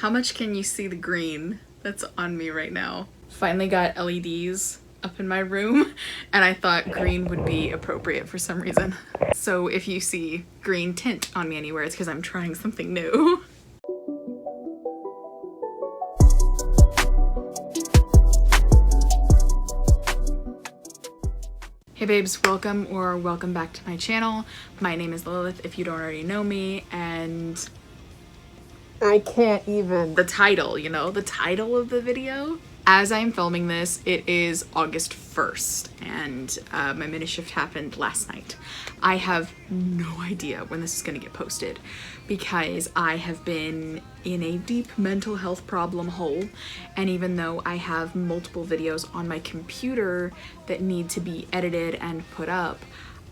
How much can you see the green that's on me right now? Finally got LEDs up in my room, and I thought green would be appropriate for some reason. So if you see green tint on me anywhere, it's because I'm trying something new. Hey babes, welcome back to my channel. My name is Lilith, if you don't already know me, and I can't even... The title, you know, the title of the video. As I'm filming this, it is August 1st, and my mini shift happened last night. I have no idea when this is gonna get posted because I have been in a deep mental health problem hole, and even though I have multiple videos on my computer that need to be edited and put up,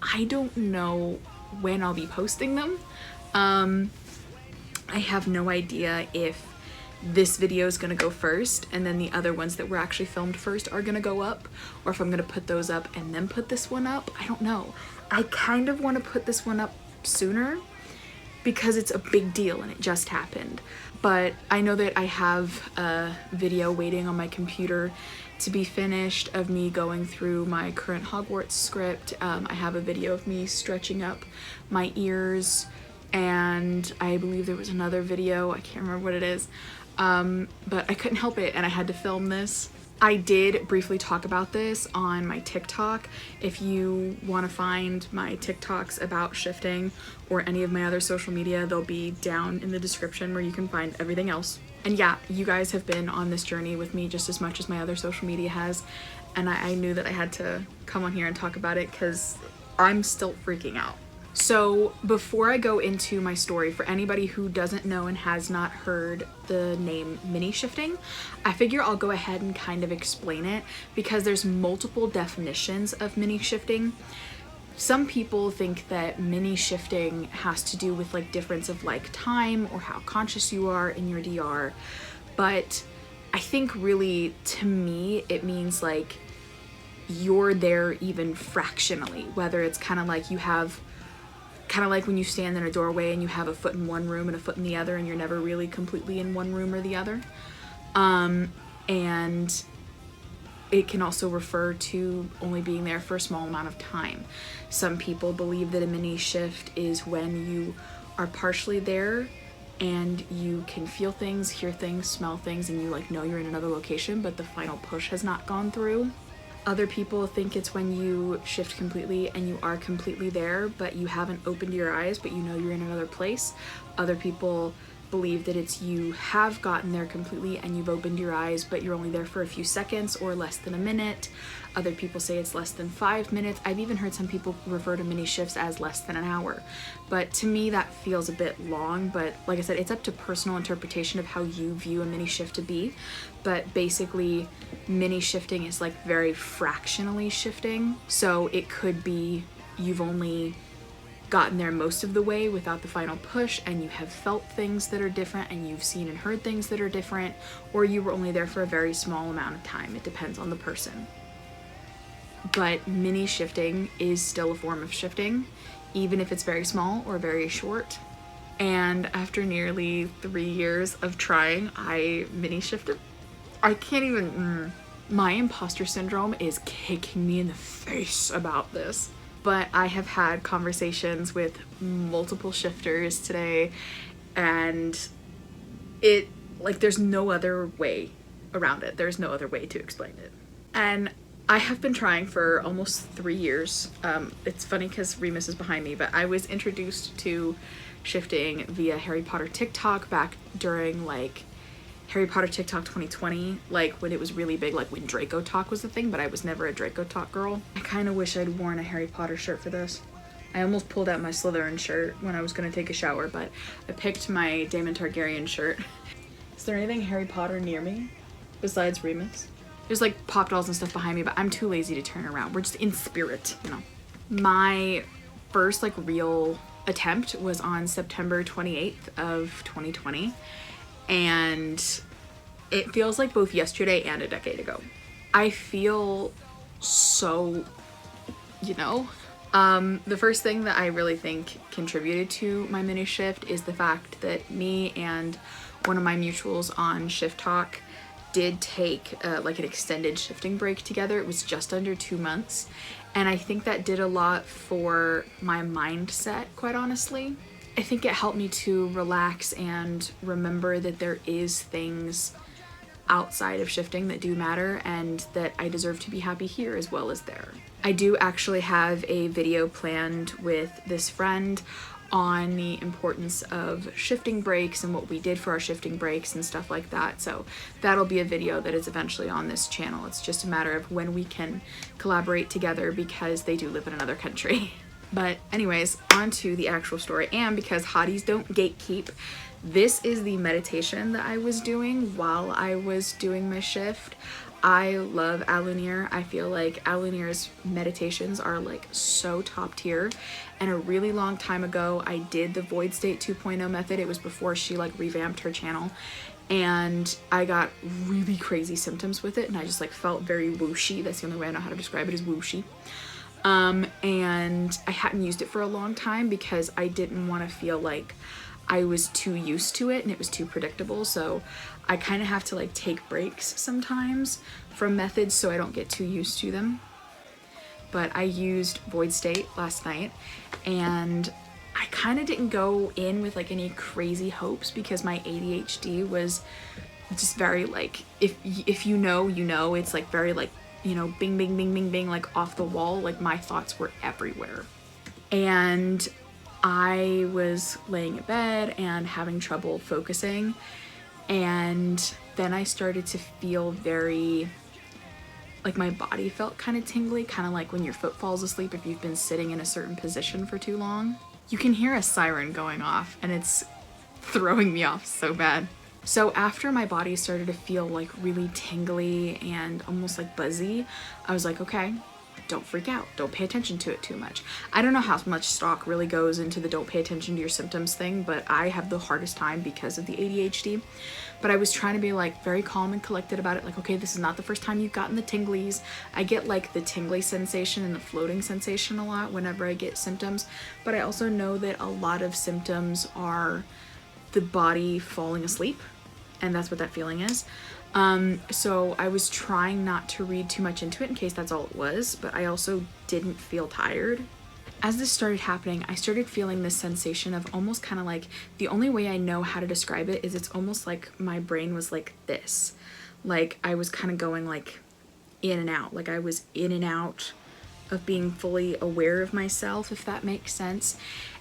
I don't know when I'll be posting them. I have no idea if this video is gonna go first and then the other ones that were actually filmed first are gonna go up, or if I'm gonna put those up and then put this one up. I don't know. I kind of want to put this one up sooner because it's a big deal and it just happened. But I know that I have a video waiting on my computer to be finished of me going through my current Hogwarts script. I have a video of me stretching up my ears, and I believe there was another video, I can't remember what it is, but I couldn't help it and I had to film this. I did briefly talk about this on my TikTok. If you want to find my TikToks about shifting or any of my other social media, they'll be down in the description where you can find everything else. And yeah, you guys have been on this journey with me just as much as my other social media has, and I knew that I had to come on here and talk about it because I'm still freaking out. So before I go into my story, for anybody who doesn't know and has not heard the name mini shifting, I figure I'll go ahead and kind of explain it because there's multiple definitions of mini shifting. Some people think that mini shifting has to do with like difference of like time or how conscious you are in your DR, but I think really to me it means like you're there even fractionally, whether it's kind of like you have kind of like when you stand in a doorway and you have a foot in one room and a foot in the other and you're never really completely in one room or the other. And it can also refer to only being there for a small amount of time. Some people believe that a mini shift is when you are partially there and you can feel things, hear things, smell things, and you like know you're in another location, but the final push has not gone through. Other people think it's when you shift completely and you are completely there, but you haven't opened your eyes, but you know you're in another place. Other people believe that it's you have gotten there completely and you've opened your eyes, but you're only there for a few seconds or less than a minute. Other people say it's less than 5 minutes. I've even heard some people refer to mini shifts as less than an hour. But to me, that feels a bit long. But like I said, it's up to personal interpretation of how you view a mini shift to be. But basically, mini shifting is like very fractionally shifting. So it could be you've only gotten there most of the way without the final push, and you have felt things that are different and you've seen and heard things that are different, or you were only there for a very small amount of time. It depends on the person. But mini shifting is still a form of shifting, even if it's very small or very short. And after nearly 3 years of trying, I mini shifted. I can't even, my imposter syndrome is kicking me in the face about this. But I have had conversations with multiple shifters today, and it, like, there's no other way around it. There's no other way to explain it. And I have been trying for almost 3 years. It's funny because Remus is behind me, but I was introduced to shifting via Harry Potter TikTok back during like Harry Potter TikTok 2020, like when it was really big, like when Draco Talk was the thing, but I was never a Draco Talk girl. I kind of wish I'd worn a Harry Potter shirt for this. I almost pulled out my Slytherin shirt when I was going to take a shower, but I picked my Daemon Targaryen shirt. Is there anything Harry Potter near me besides Remus? There's like pop dolls and stuff behind me, but I'm too lazy to turn around. We're just in spirit, you know. My first like real attempt was on September 28th of 2020. And it feels like both yesterday and a decade ago. I feel so, you know, the first thing that I really think contributed to my mini shift is the fact that me and one of my mutuals on Shift Talk did take like an extended shifting break together. It was just under 2 months, and I think that did a lot for my mindset, quite honestly. I think it helped me to relax and remember that there is things outside of shifting that do matter, and that I deserve to be happy here as well as there. I do actually have a video planned with this friend on the importance of shifting breaks and what we did for our shifting breaks and stuff like that. So that'll be a video that is eventually on this channel. It's just a matter of when we can collaborate together because they do live in another country. But anyways, on to the actual story. And because hotties don't gatekeep, this is the meditation that I was doing while I was doing my shift. I love Alunir. I feel like Alunir's meditations are like so top tier. And a really long time ago, I did the Void State 2.0 method. It was before she like revamped her channel. And I got really crazy symptoms with it. And I just like felt very whooshy. That's the only way I know how to describe it, is whooshy. And I hadn't used it for a long time because I didn't want to feel like I was too used to it and it was too predictable. So I kind of have to like take breaks sometimes from methods so I don't get too used to them. But I used Void State last night, and I kind of didn't go in with like any crazy hopes because my ADHD was just very like, if you know, you know, it's like very like, you know, bing, bing, bing, bing, bing, like off the wall. Like my thoughts were everywhere. And I was laying in bed and having trouble focusing. And then I started to feel very, like my body felt kind of tingly, kind of like when your foot falls asleep if you've been sitting in a certain position for too long. You can hear a siren going off and it's throwing me off so bad. So after my body started to feel like really tingly and almost like buzzy, I was like, okay, don't freak out. Don't pay attention to it too much. I don't know how much stock really goes into the don't pay attention to your symptoms thing, but I have the hardest time because of the ADHD. But I was trying to be like very calm and collected about it. Like, okay, this is not the first time you've gotten the tinglies. I get like the tingly sensation and the floating sensation a lot whenever I get symptoms. But I also know that a lot of symptoms are the body falling asleep. And that's what that feeling is. So I was trying not to read too much into it in case that's all it was, but I also didn't feel tired. As this started happening, I started feeling this sensation of almost kind of like, the only way I know how to describe it is it's almost like my brain was like this. Like I was kind of going like in and out, like I was in and out of being fully aware of myself, if that makes sense.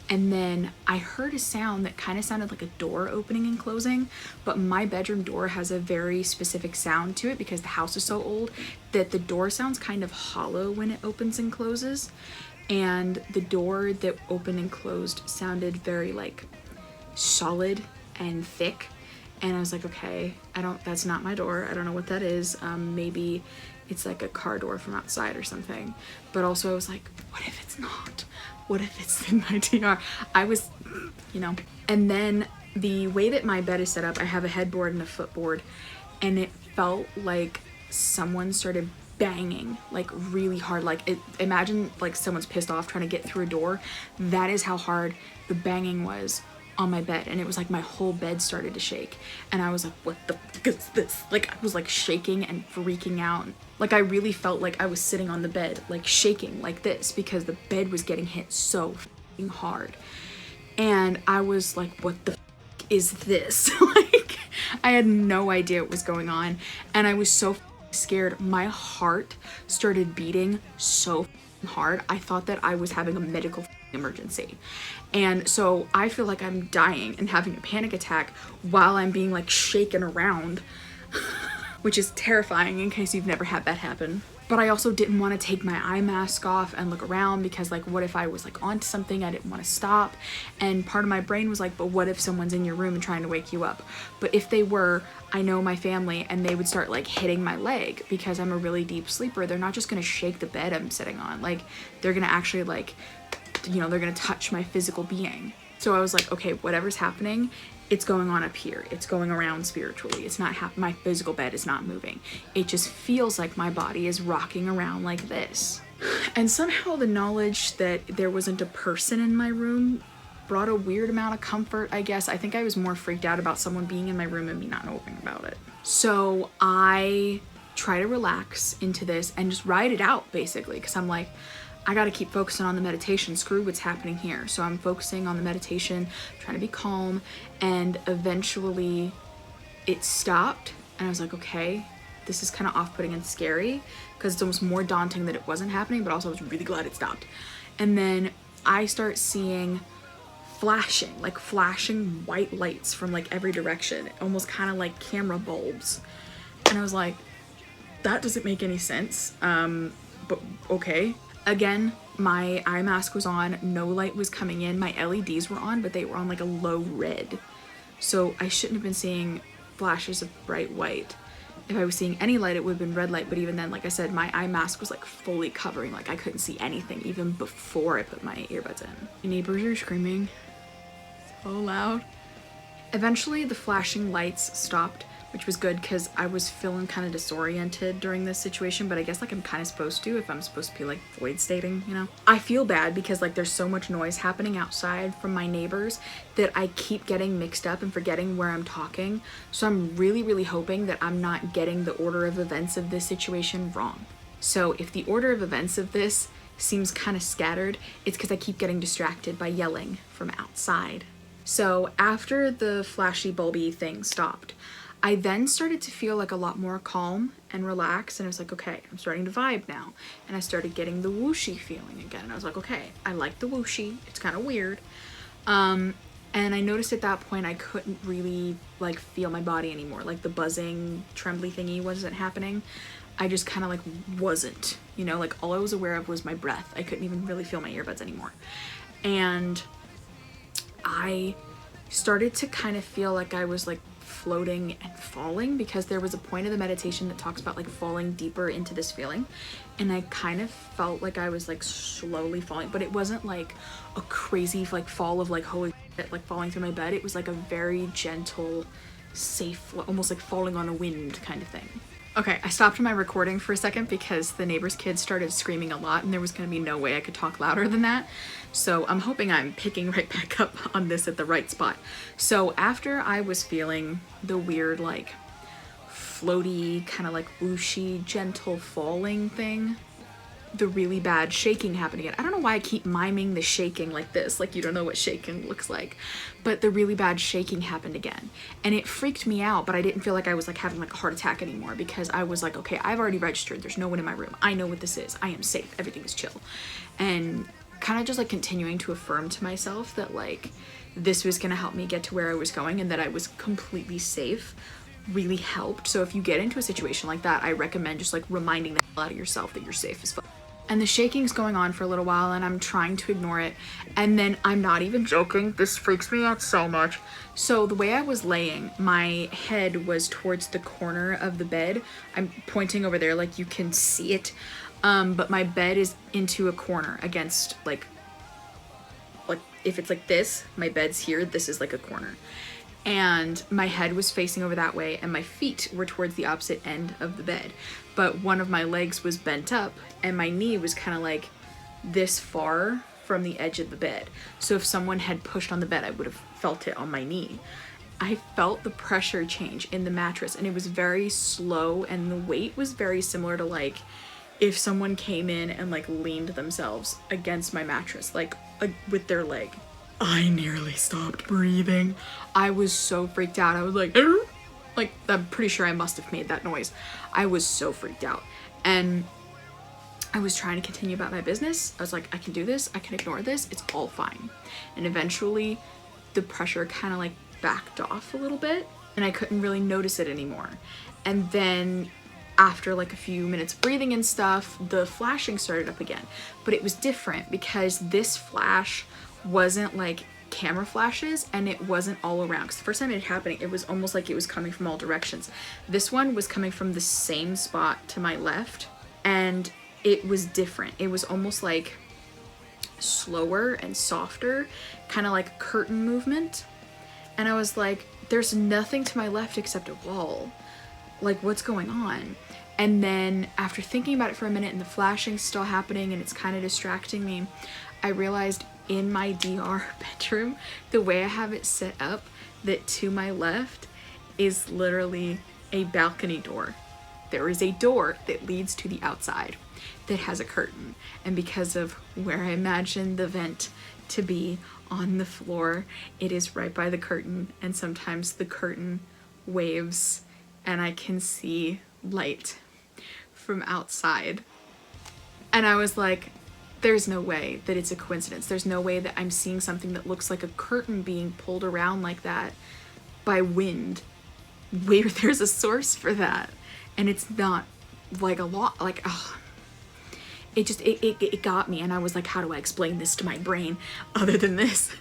And then I heard a sound that kind of sounded like a door opening and closing, but my bedroom door has a very specific sound to it because the house is so old that the door sounds kind of hollow when it opens and closes. And the door that opened and closed sounded very like solid and thick. And I was like, okay, that's not my door. I don't know what that is. Maybe it's like a car door from outside or something. But also I was like, what if it's not? What if it's in my TR? I was, you know. And then the way that my bed is set up, I have a headboard and a footboard, and it felt like someone started banging like really hard. Like imagine like someone's pissed off trying to get through a door. That is how hard the banging was on my bed, and it was like my whole bed started to shake, and I was like, what the fuck is this? Like I was like shaking and freaking out. Like I really felt like I was sitting on the bed like shaking like this because the bed was getting hit so fucking hard. And I was like, what the fuck is this? Like I had no idea what was going on, and I was so scared. My heart started beating so hard. I thought that I was having a medical emergency. And so I feel like I'm dying and having a panic attack while I'm being like shaken around, which is terrifying in case you've never had that happen. But I also didn't want to take my eye mask off and look around because like, what if I was like onto something? I didn't want to stop. And part of my brain was like, but what if someone's in your room and trying to wake you up? But if they were, I know my family, and they would start like hitting my leg because I'm a really deep sleeper. They're not just going to shake the bed I'm sitting on. Like they're going to actually like, you know, they're going to touch my physical being. So I was like, okay, whatever's happening, it's going on up here. It's going around spiritually. It's not my physical bed is not moving. It just feels like my body is rocking around like this. And somehow the knowledge that there wasn't a person in my room brought a weird amount of comfort, I guess. I think I was more freaked out about someone being in my room and me not knowing about it. So I try to relax into this and just ride it out, basically, because I'm like, I gotta keep focusing on the meditation, screw what's happening here. So I'm focusing on the meditation, trying to be calm, and eventually it stopped, and I was like, okay, this is kind of off-putting and scary, because it's almost more daunting that it wasn't happening, but also I was really glad it stopped. And then I start seeing flashing, like flashing white lights from like every direction, almost kind of like camera bulbs. And I was like, that doesn't make any sense, but okay. Again, my eye mask was on, no light was coming in, my LEDs were on, but they were on like a low red. So I shouldn't have been seeing flashes of bright white. If I was seeing any light, it would have been red light, but even then, like I said, my eye mask was like fully covering, like I couldn't see anything even before I put my earbuds in. The neighbors are screaming so loud. Eventually the flashing lights stopped, which was good because I was feeling kind of disoriented during this situation, but I guess like I'm kind of supposed to if I'm supposed to be like void stating, you know? I feel bad because like there's so much noise happening outside from my neighbors that I keep getting mixed up and forgetting where I'm talking. So I'm really, really hoping that I'm not getting the order of events of this situation wrong. So if the order of events of this seems kind of scattered, it's because I keep getting distracted by yelling from outside. So after the flashy bulby thing stopped, I then started to feel like a lot more calm and relaxed, and I was like, okay, I'm starting to vibe now. And I started getting the whooshy feeling again, and I was like, okay, I like the whooshy, it's kind of weird. And I noticed at that point I couldn't really like feel my body anymore, like the buzzing, trembly thingy wasn't happening. I just kind of like wasn't, you know, like all I was aware of was my breath. I couldn't even really feel my earbuds anymore. And I started to kind of feel like I was like floating and falling, because there was a point of the meditation that talks about like falling deeper into this feeling, and I kind of felt like I was like slowly falling, but it wasn't like a crazy like fall of like holy shit, like falling through my bed. It was like a very gentle, safe, almost like falling on a wind kind of thing. Okay, I stopped my recording for a second because the neighbor's kids started screaming a lot and there was going to be no way I could talk louder than that. So I'm hoping I'm picking right back up on this at the right spot. So after I was feeling the weird like floaty, kind of like whooshy, gentle falling thing, the really bad shaking happened again. I don't know why I keep miming the shaking like this, like you don't know what shaking looks like, but the really bad shaking happened again, and it freaked me out, but I didn't feel like I was like having like a heart attack anymore, because I was like, okay, I've already registered, there's no one in my room, I know what this is, I am safe, everything is chill. And kind of just like continuing to affirm to myself that like this was gonna help me get to where I was going and that I was completely safe really helped. So if you get into a situation like that, I recommend just like reminding the hell out of yourself that you're safe as fuck. And the shaking's going on for a little while and I'm trying to ignore it. And then I'm not even joking, this freaks me out so much. So the way I was laying, my head was towards the corner of the bed. I'm pointing over there like you can see it. But my bed is into a corner against like if it's like this, my bed's here, this is like a corner. And my head was facing over that way and my feet were towards the opposite end of the bed. But one of my legs was bent up and my knee was kind of like this far from the edge of the bed. So if someone had pushed on the bed, I would have felt it on my knee. I felt the pressure change in the mattress and it was very slow, and the weight was very similar to like if someone came in and like leaned themselves against my mattress, like with their leg. I nearly stopped breathing. I was so freaked out. I was like, arr! Like, I'm pretty sure I must have made that noise. I was so freaked out. And I was trying to continue about my business. I was like, I can do this. I can ignore this. It's all fine. And eventually the pressure kind of like backed off a little bit and I couldn't really notice it anymore. And then after like a few minutes of breathing and stuff, the flashing started up again. But it was different because this flash wasn't like camera flashes and it wasn't all around, because the first time it happened it was almost like it was coming from all directions. This one was coming from the same spot to my left and it was different. It was almost like slower and softer, kind of like curtain movement, and I was like, there's nothing to my left except a wall, like what's going on? And then after thinking about it for a minute and the flashing's still happening and it's kind of distracting me, I realized in my DR bedroom, the way I have it set up, that to my left is literally a balcony door. There is a door that leads to the outside that has a curtain. And because of where I imagine the vent to be on the floor, it is right by the curtain, and sometimes the curtain waves and I can see light from outside. And I was like, there's no way that it's a coincidence. There's no way that I'm seeing something that looks like a curtain being pulled around like that by wind. Where there's a source for that. And it's not like a lot, like, oh. It got me, and I was like, how do I explain this to my brain other than this?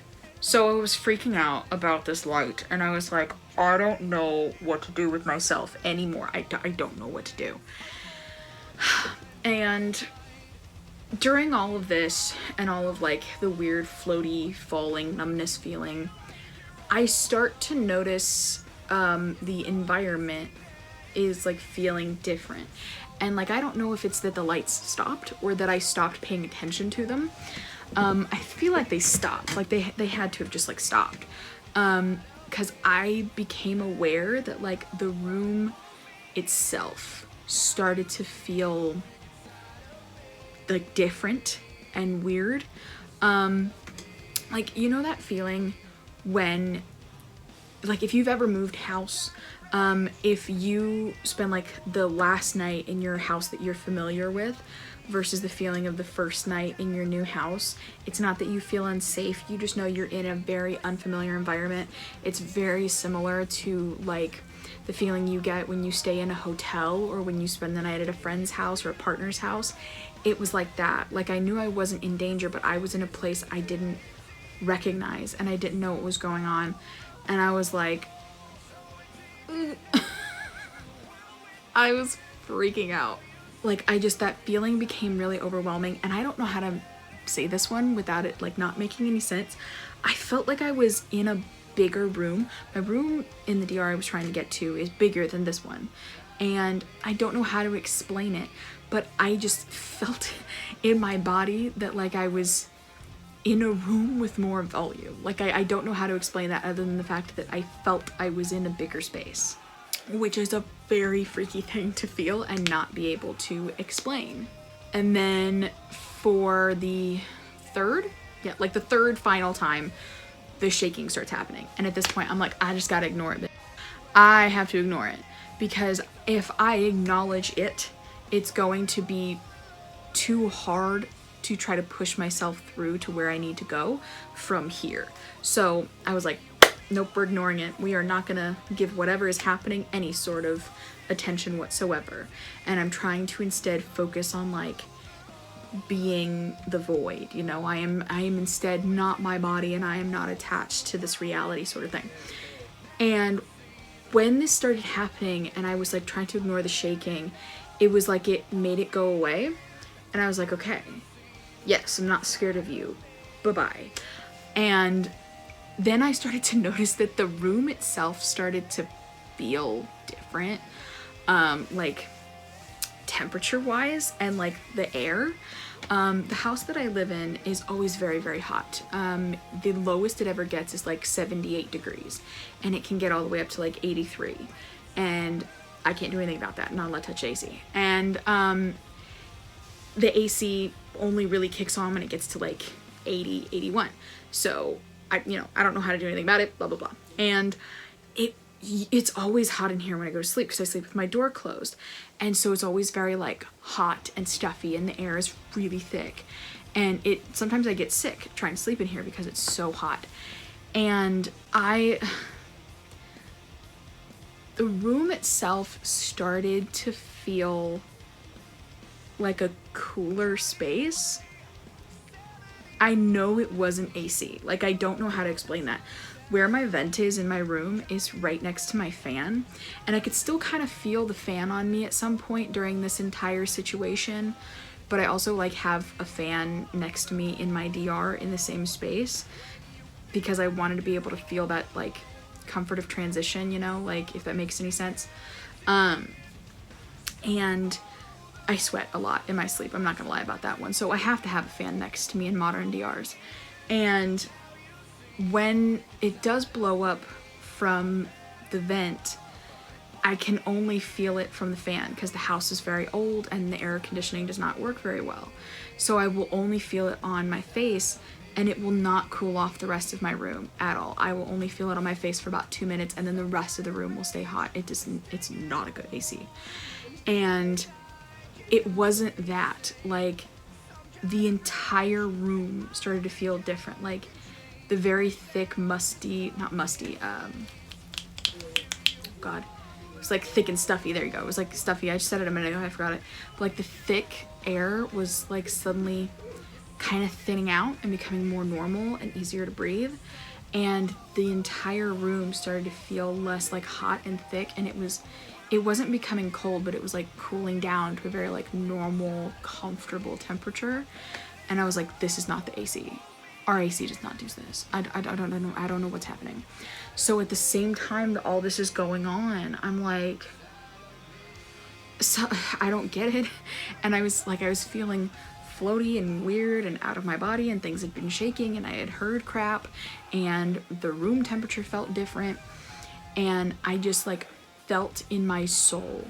So I was freaking out about this light, and I was like, I don't know what to do with myself anymore. I don't know what to do. And during all of this, and all of like the weird floaty, falling, numbness feeling, I start to notice the environment is like feeling different. And like, I don't know if it's that the lights stopped or that I stopped paying attention to them. I feel like they stopped, like they had to have just like stopped. Because I became aware that like the room itself started to feel like different and weird. Like, you know that feeling when, like, if you've ever moved house, if you spend like the last night in your house that you're familiar with versus the feeling of the first night in your new house, it's not that you feel unsafe, you just know you're in a very unfamiliar environment. It's very similar to like the feeling you get when you stay in a hotel or when you spend the night at a friend's house or a partner's house. It was like that. Like, I knew I wasn't in danger, but I was in a place I didn't recognize and I didn't know what was going on. And I was like, I was freaking out. Like, that feeling became really overwhelming, and I don't know how to say this one without it like not making any sense. I felt like I was in a bigger room. My room in the DR I was trying to get to is bigger than this one, and I don't know how to explain it, but I just felt in my body that like I was in a room with more volume. Like, I don't know how to explain that other than the fact that I felt I was in a bigger space, which is a very freaky thing to feel and not be able to explain. And then for the third final time, the shaking starts happening. And at this point, I'm like, I just gotta ignore it. I have to ignore it, because if I acknowledge it, it's going to be too hard to try to push myself through to where I need to go from here. So I was like, nope, we're ignoring it. We are not gonna give whatever is happening any sort of attention whatsoever. And I'm trying to instead focus on like being the void, you know. I am instead not my body, and I am not attached to this reality sort of thing. And when this started happening and I was like trying to ignore the shaking, it was like it made it go away. And I was like, okay, yes, I'm not scared of you. Bye-bye. And then I started to notice that the room itself started to feel different, like temperature-wise, and like the air. The house that I live in is always very, very hot. The lowest it ever gets is like 78 degrees, and it can get all the way up to like 83. And I can't do anything about that. Not allowed to touch AC. And the AC only really kicks on when it gets to like 80, 81. So I don't know how to do anything about it, blah, blah, blah. And it's always hot in here when I go to sleep, because I sleep with my door closed. And so it's always very like hot and stuffy, and the air is really thick. And sometimes I get sick trying to sleep in here because it's so hot. And the room itself started to feel like a cooler space. I know it wasn't AC. Like, I don't know how to explain that. Where my vent is in my room is right next to my fan, and I could still kind of feel the fan on me at some point during this entire situation, but I also like have a fan next to me in my DR in the same space, because I wanted to be able to feel that like comfort of transition, you know, like, if that makes any sense. And I sweat a lot in my sleep. I'm not gonna lie about that one. So I have to have a fan next to me in modern DRs. And when it does blow up from the vent, I can only feel it from the fan because the house is very old and the air conditioning does not work very well. So I will only feel it on my face, and it will not cool off the rest of my room at all. I will only feel it on my face for about 2 minutes, and then the rest of the room will stay hot. It's not a good AC. And it wasn't that. Like, the entire room started to feel different. Like, the very thick, not musty, God. It was like thick and stuffy. There you go. It was like stuffy. I just said it a minute ago. I forgot it. But like the thick air was like suddenly kind of thinning out and becoming more normal and easier to breathe. And the entire room started to feel less like hot and thick. And it wasn't becoming cold, but it was like cooling down to a very like normal, comfortable temperature. And I was like, this is not the AC. Our AC does not do this. I don't know what's happening. So at the same time that all this is going on, I'm like, so I don't get it. And I was feeling floaty and weird and out of my body, and things had been shaking, and I had heard crap, and the room temperature felt different, and I just like felt in my soul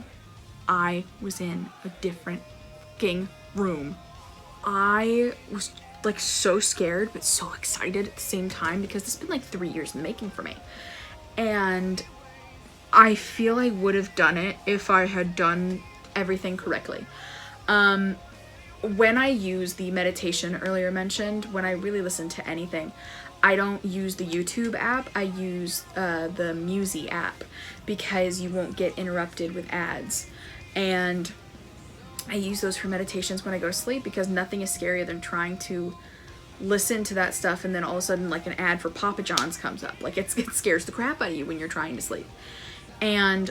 I was in a different fucking room. I was like so scared but so excited at the same time because it's been like 3 years in the making for me, and I feel I would have done it if I had done everything correctly. When I use the meditation earlier mentioned, when I really listen to anything, I don't use the YouTube app. I use the Musi app because you won't get interrupted with ads, and I use those for meditations when I go to sleep because nothing is scarier than trying to listen to that stuff and then all of a sudden like an ad for Papa John's comes up. Like it scares the crap out of you when you're trying to sleep. And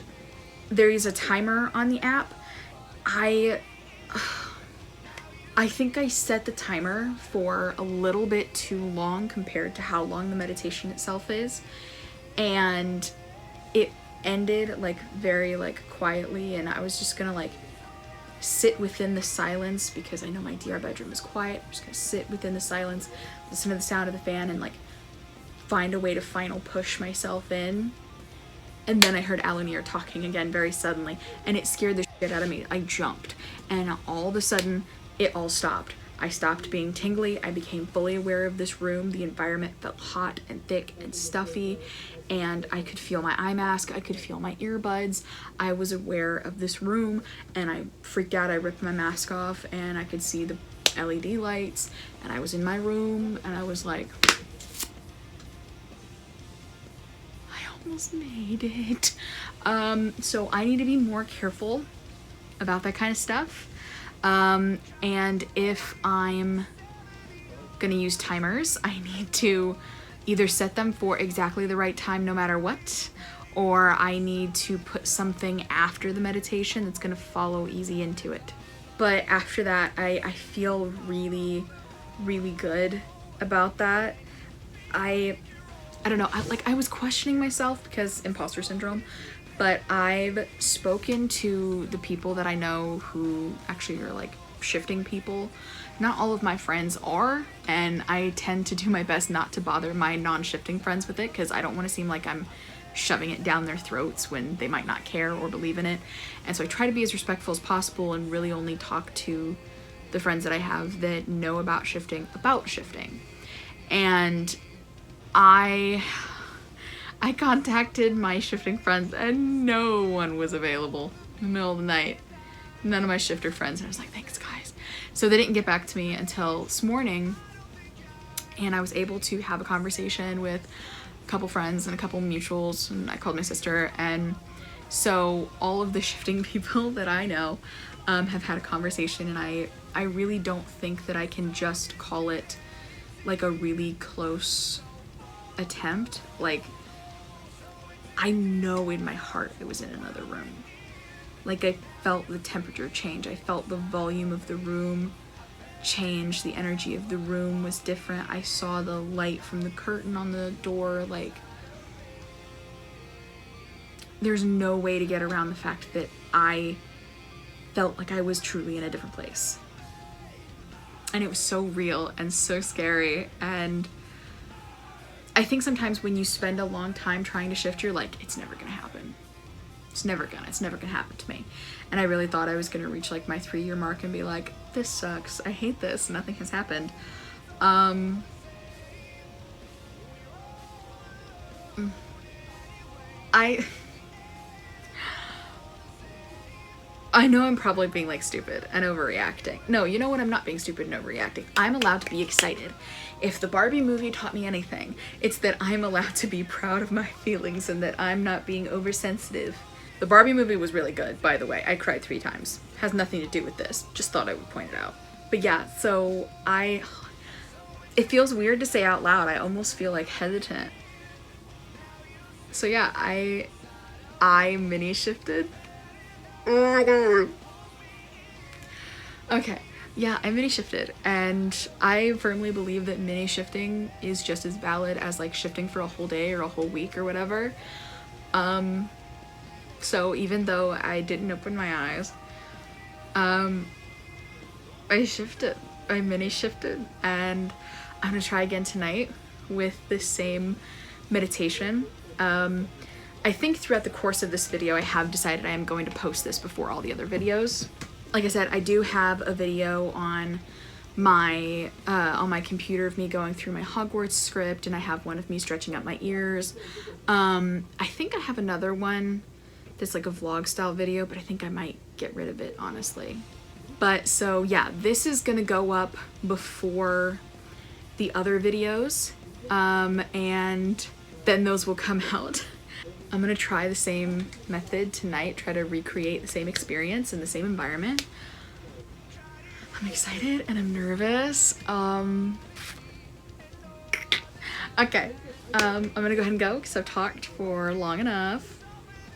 there is a timer on the app. I think I set the timer for a little bit too long compared to how long the meditation itself is. And it ended like very like quietly, and I was just gonna like sit within the silence because I know my DR bedroom is quiet. I'm just gonna sit within the silence, listen to the sound of the fan, and like find a way to final push myself in. And then I heard Alanir talking again very suddenly, and it scared the shit out of me. I jumped, and all of a sudden it all stopped. I stopped being tingly. I became fully aware of this room. The environment felt hot and thick and stuffy, and I could feel my eye mask. I could feel my earbuds. I was aware of this room, and I freaked out. I ripped my mask off, and I could see the LED lights, and I was in my room, and I was like, I almost made it. So I need to be more careful about that kind of stuff. And if I'm gonna use timers, I need to either set them for exactly the right time no matter what, or I need to put something after the meditation that's gonna follow easy into it. But after that, I feel really, really good about that. I don't know, I was questioning myself because imposter syndrome, but I've spoken to the people that I know who actually are like shifting people. Not all of my friends are, and I tend to do my best not to bother my non-shifting friends with it because I don't want to seem like I'm shoving it down their throats when they might not care or believe in it. And so I try to be as respectful as possible and really only talk to the friends that I have that know about shifting. And I contacted my shifting friends and no one was available in the middle of the night. None of my shifter friends. And I was like, thanks guys. So they didn't get back to me until this morning, and I was able to have a conversation with a couple friends and a couple mutuals, and I called my sister. And so all of the shifting people that I know have had a conversation, and I really don't think that I can just call it like a really close attempt. Like, I know in my heart it was in another room. Like, I felt the temperature change. I felt the volume of the room change. The energy of the room was different. I saw the light from the curtain on the door. Like, there's no way to get around the fact that I felt like I was truly in a different place. And it was so real and so scary. And I think sometimes when you spend a long time trying to shift, you're like, it's never gonna happen. It's never gonna happen to me. And I really thought I was gonna reach like my 3-year mark and be like, this sucks, I hate this, nothing has happened. I know I'm probably being like stupid and overreacting. No, you know what? I'm not being stupid and overreacting. I'm allowed to be excited. If the Barbie movie taught me anything, it's that I'm allowed to be proud of my feelings and that I'm not being oversensitive. The Barbie movie was really good, by the way. I cried 3 times. Has nothing to do with this. Just thought I would point it out. But yeah, so it feels weird to say out loud. I almost feel like hesitant. So yeah, I mini shifted. Oh my god. Okay, yeah, I mini shifted, and I firmly believe that mini shifting is just as valid as like shifting for a whole day or a whole week or whatever. So even though I didn't open my eyes, I shifted. I mini shifted, and I'm gonna try again tonight with the same meditation. I think throughout the course of this video, I have decided I am going to post this before all the other videos. Like I said, I do have a video on my computer of me going through my Hogwarts script, and I have one of me stretching out my ears. I think I have another one that's like a vlog style video, but I think I might get rid of it, honestly. But so yeah, this is gonna go up before the other videos, and then those will come out. I'm gonna try the same method tonight, try to recreate the same experience in the same environment. I'm excited and I'm nervous. Okay, I'm gonna go ahead and go because I've talked for long enough.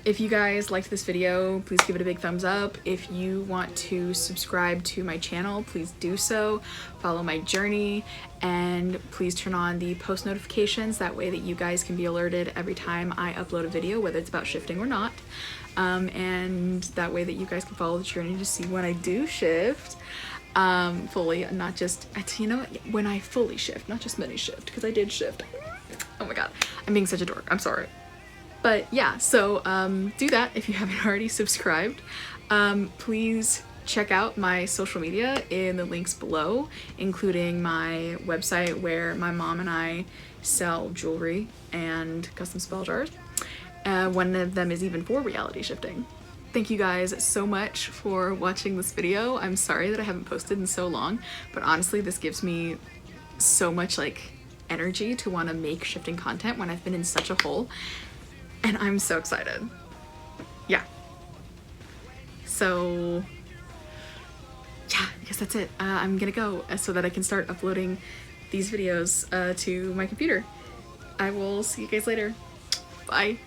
If you guys liked this video, please give it a big thumbs up. If you want to subscribe to my channel, please do so. Follow my journey, and please turn on the post notifications. That way that you guys can be alerted every time I upload a video, whether it's about shifting or not. And that way that you guys can follow the journey to see when I do shift fully, not just, you know, when I fully shift, not just mini shift, because I did shift. Oh my god, I'm being such a dork, I'm sorry. But yeah, so do that if you haven't already subscribed. Please check out my social media in the links below, including my website where my mom and I sell jewelry and custom spell jars. One of them is even for reality shifting. Thank you guys so much for watching this video. I'm sorry that I haven't posted in so long, but honestly, this gives me so much like energy to want to make shifting content when I've been in such a hole. And I'm so excited. Yeah. So, yeah, I guess that's it. I'm gonna go so that I can start uploading these videos to my computer. I will see you guys later. Bye.